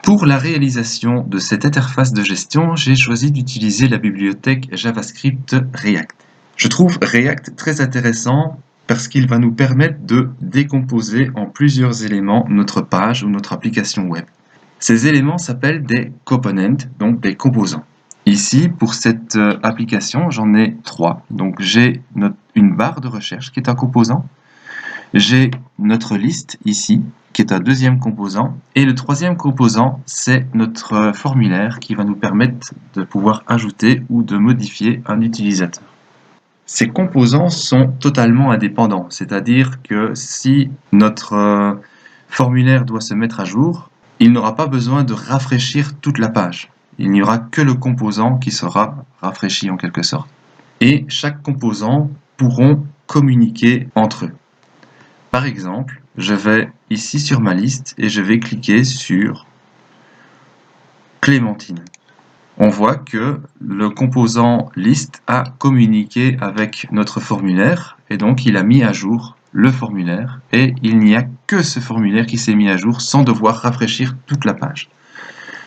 Pour la réalisation de cette interface de gestion, j'ai choisi d'utiliser la bibliothèque JavaScript React. Je trouve React très intéressant parce qu'il va nous permettre de décomposer en plusieurs éléments notre page ou notre application web. Ces éléments s'appellent des components, donc des composants. Ici, pour cette application, j'en ai 3. Donc j'ai une barre de recherche qui est un composant. J'ai notre liste ici, qui est un deuxième composant. Et le troisième composant, c'est notre formulaire qui va nous permettre de pouvoir ajouter ou de modifier un utilisateur. Ces composants sont totalement indépendants, c'est-à-dire que si notre formulaire doit se mettre à jour, il n'aura pas besoin de rafraîchir toute la page. Il n'y aura que le composant qui sera rafraîchi en quelque sorte. Et chaque composant pourront communiquer entre eux. Par exemple, je vais ici sur ma liste et je vais cliquer sur Clémentine. On voit que le composant liste a communiqué avec notre formulaire et donc il a mis à jour le formulaire et il n'y a que ce formulaire qui s'est mis à jour sans devoir rafraîchir toute la page.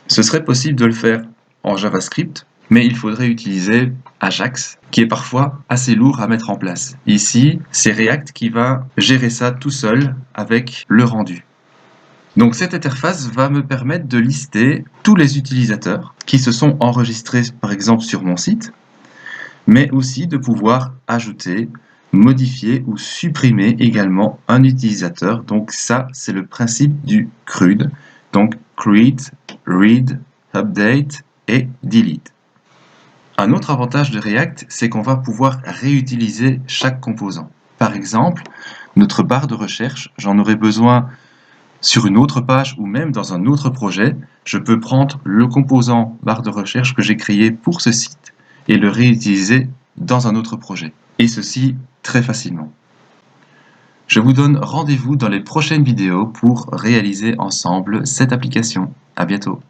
Ce serait possible de le faire en JavaScript, mais il faudrait utiliser Ajax, qui est parfois assez lourd à mettre en place. Ici, c'est React qui va gérer ça tout seul avec le rendu. Donc cette interface va me permettre de lister tous les utilisateurs qui se sont enregistrés par exemple sur mon site, mais aussi de pouvoir ajouter, modifier ou supprimer également un utilisateur. Donc ça, c'est le principe du CRUD. Donc create, read, update et delete. Un autre avantage de React, c'est qu'on va pouvoir réutiliser chaque composant. Par exemple, notre barre de recherche, j'en aurai besoin sur une autre page ou même dans un autre projet. Je peux prendre le composant barre de recherche que j'ai créé pour ce site et le réutiliser dans un autre projet. Et ceci très facilement. Je vous donne rendez-vous dans les prochaines vidéos pour réaliser ensemble cette application. À bientôt.